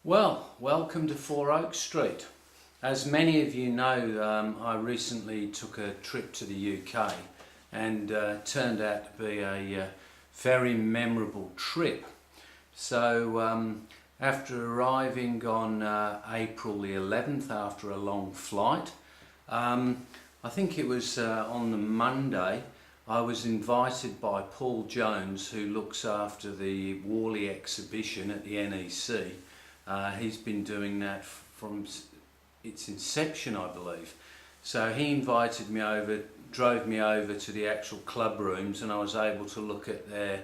Well, welcome to Four Oak Street. As many of you know, I recently took a trip to the UK and turned out to be a very memorable trip. So after arriving on April the 11th after a long flight, I think it was on the Monday, I was invited by Paul Jones, who looks after the Worley exhibition at the NEC. He's been doing that from its inception, I believe. So he invited me over, drove me over to the actual club rooms, and I was able to look at their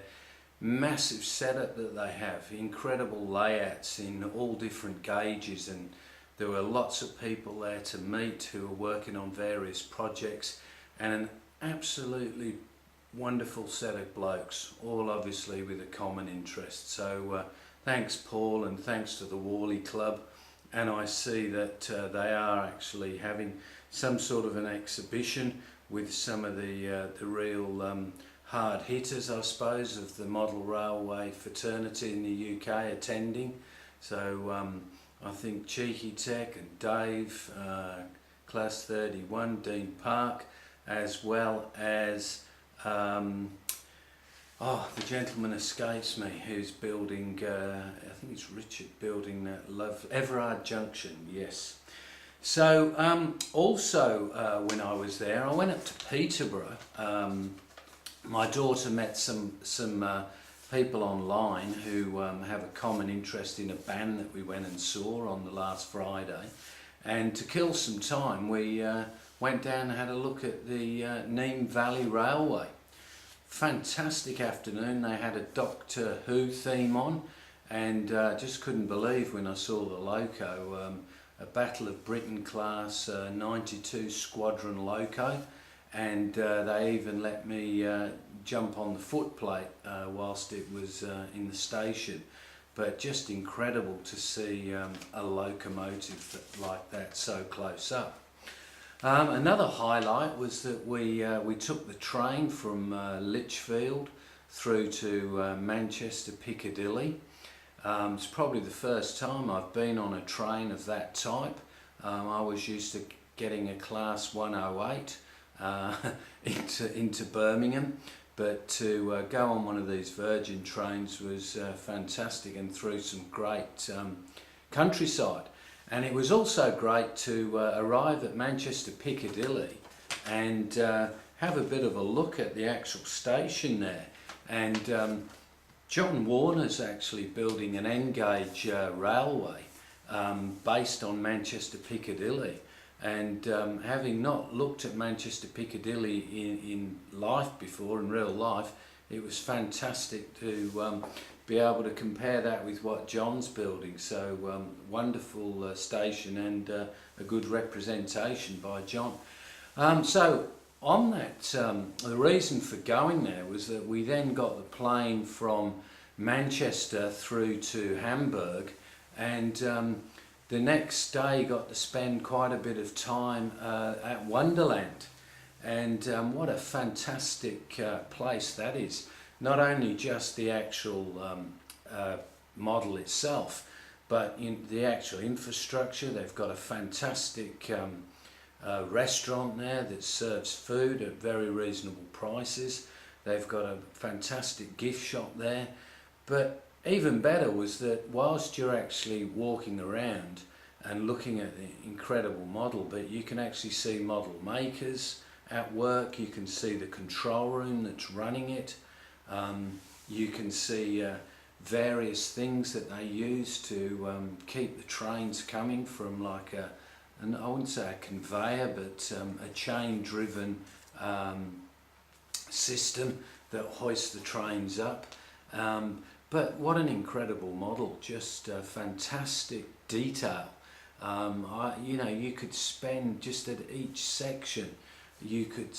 massive setup that they have. Incredible layouts in all different gauges, and there were lots of people there to meet who were working on various projects, and an absolutely wonderful set of blokes, all obviously with a common interest. So thanks Paul, and thanks to the Worley Club, and I see that they are actually having some sort of an exhibition with some of the real hard hitters, I suppose, of the model railway fraternity in the UK attending. So I think Cheeky Tech and Dave, Class 31, Dean Park, as well as the gentleman escapes me who's building, I think it's Richard, building that Everard Junction, yes. So also when I was there, I went up to Peterborough. My daughter met some people online who have a common interest in a band that we went and saw on the last Friday. And to kill some time, we went down and had a look at the Neem Valley Railway. Fantastic afternoon. They had a Doctor Who theme on, and just couldn't believe when I saw the loco, a Battle of Britain class 92 Squadron loco, and they even let me jump on the footplate whilst it was in the station. But just incredible to see a locomotive like that so close up. Another highlight was that we took the train from Lichfield through to Manchester Piccadilly. It's probably the first time I've been on a train of that type. I was used to getting a class 108 into Birmingham, but to go on one of these Virgin trains was fantastic, and through some great countryside. And it was also great to arrive at Manchester Piccadilly and have a bit of a look at the actual station there. And John Warner's actually building an N-gauge railway based on Manchester Piccadilly. And having not looked at Manchester Piccadilly in life before, in real life, it was fantastic to be able to compare that with what John's building. So wonderful station, and a good representation by John. So on that, the reason for going there was that we then got the plane from Manchester through to Hamburg, and the next day got to spend quite a bit of time at Wonderland. And what a fantastic place that is. Not only just the actual model itself, but in the actual infrastructure. They've got a fantastic restaurant there that serves food at very reasonable prices. They've got a fantastic gift shop there. But even better was that whilst you're actually walking around and looking at the incredible model, but you can actually see model makers at work. You can see the control room that's running it. You can see various things that they use to keep the trains coming from, like I wouldn't say a conveyor, but a chain-driven system that hoists the trains up. But what an incredible model! Just fantastic detail. You could spend just at each section. You could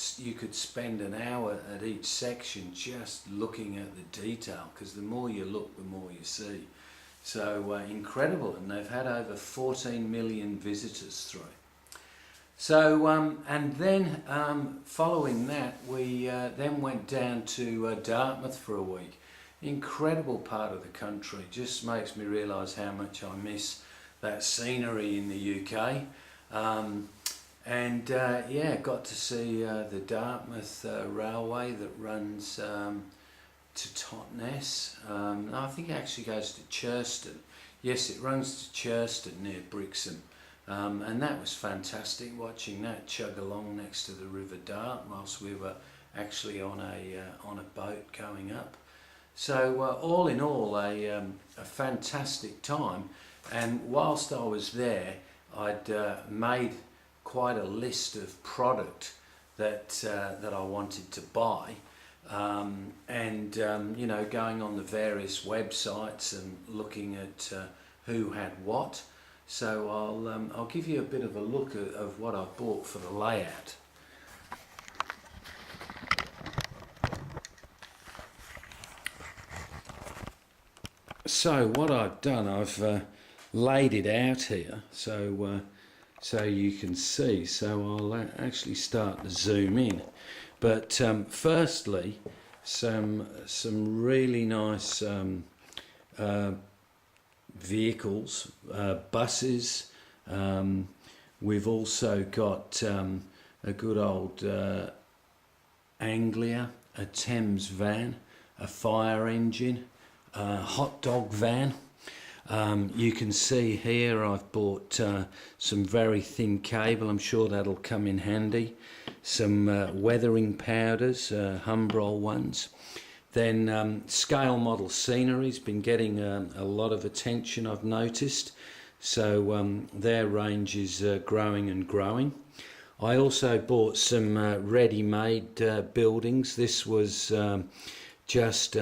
spend an hour at each section just looking at the detail, because the more you look, the more you see. So incredible, and they've had over 14 million visitors through. So and then following that, we then went down to Dartmouth for a week. incredible part of the country. Just makes me realise how much I miss that scenery in the UK. Yeah, got to see the Dartmouth railway that runs to Totnes. I think it actually goes to Churston. Yes, it runs to Churston near Brixham. And that was fantastic, watching that chug along next to the River Dart whilst we were actually on a boat going up. So all in all, a fantastic time. And whilst I was there, I'd made quite a list of product that I wanted to buy, you know, going on the various websites and looking at who had what. So I'll give you a bit of a look of what I bought for the layout. So what I've done, I've laid it out here so you can see. So I'll actually start to zoom in. But firstly, some really nice vehicles, buses. We've also got a good old Anglia, a Thames van, a fire engine, a hot dog van. You can see here I've bought some very thin cable. I'm sure that'll come in handy. Some weathering powders, Humbrol ones. Then scale model scenery's been getting a lot of attention, I've noticed. So their range is growing and growing. I also bought some ready-made buildings. This was just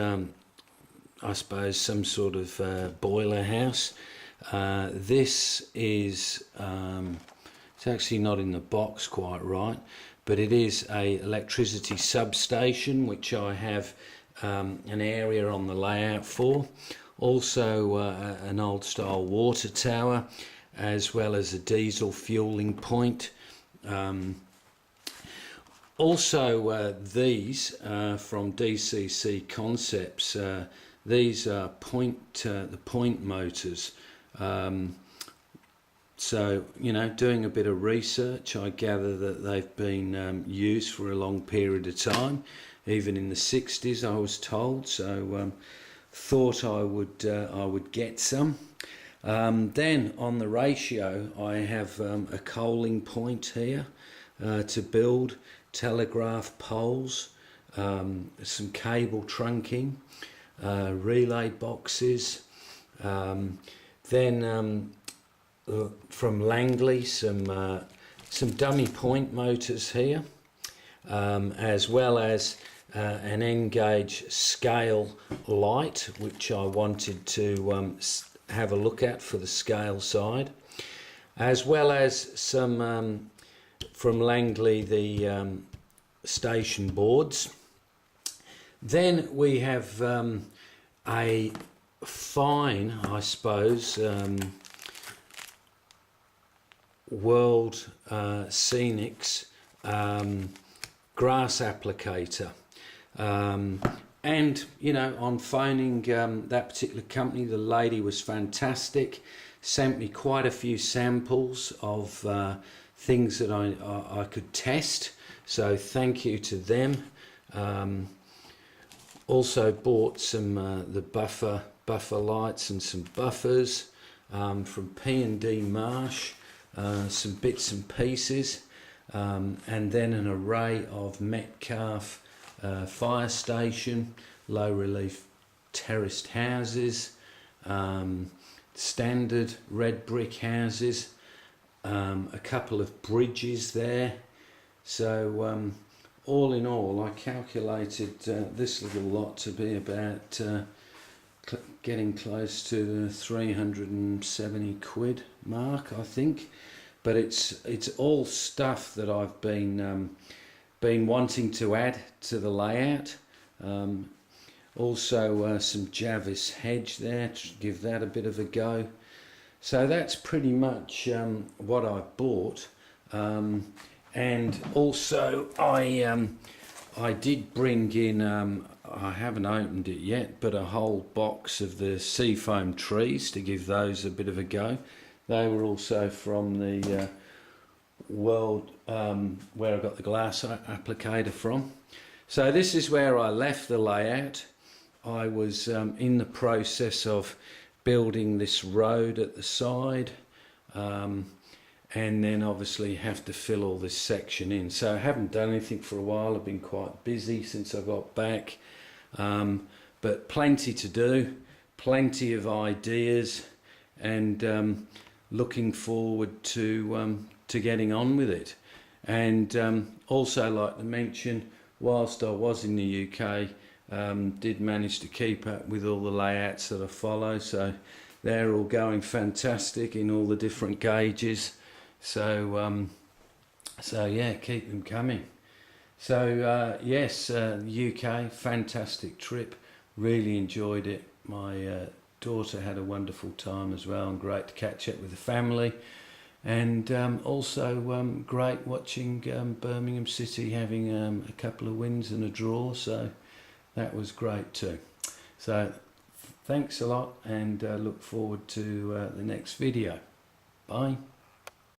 I suppose some sort of boiler house. This is it's actually not in the box quite right, but it is a electricity substation which I have an area on the layout for. Also an old style water tower, as well as a diesel fueling point. Also these from DCC Concepts. These are the point motors. So, you know, doing a bit of research, I gather that they've been used for a long period of time, even in the 60s, I was told. So, thought I would get some. Then on the ratio, I have a coaling point here to build, telegraph poles, some cable trunking. Relay boxes, then from Langley some dummy point motors here, as well as an N-gauge scale light which I wanted to have a look at for the scale side, as well as some from Langley the station boards. Then we have a fine, I suppose, World Scenics grass applicator. And, you know, on phoning that particular company, the lady was fantastic, sent me quite a few samples of things that I could test, so thank you to them. Also bought some the buffer lights and some buffers from P&D Marsh, some bits and pieces, and then an array of Metcalfe fire station, low relief terraced houses, standard red brick houses, a couple of bridges there. So all in all, I calculated this little lot to be about getting close to the 370 quid mark, I think. But it's all stuff that I've been wanting to add to the layout. Also some Javis hedge there to give that a bit of a go. So that's pretty much what I bought. And also I I did bring in, I haven't opened it yet, but a whole box of the seafoam trees to give those a bit of a go. They were also from the world where I got the glass applicator from. So this is where I left the layout. I was in the process of building this road at the side, and then obviously have to fill all this section in. So I haven't done anything for a while. I've been quite busy since I got back, but plenty to do, plenty of ideas, and looking forward to getting on with it. And also like to mention, whilst I was in the UK, did manage to keep up with all the layouts that I follow, so they're all going fantastic in all the different gauges. So yeah, keep them coming. So yes, UK, fantastic trip, really enjoyed it. My daughter had a wonderful time as well, and great to catch up with the family. And also great watching Birmingham City having a couple of wins and a draw, so that was great too. So thanks a lot, and look forward to the next video. Bye.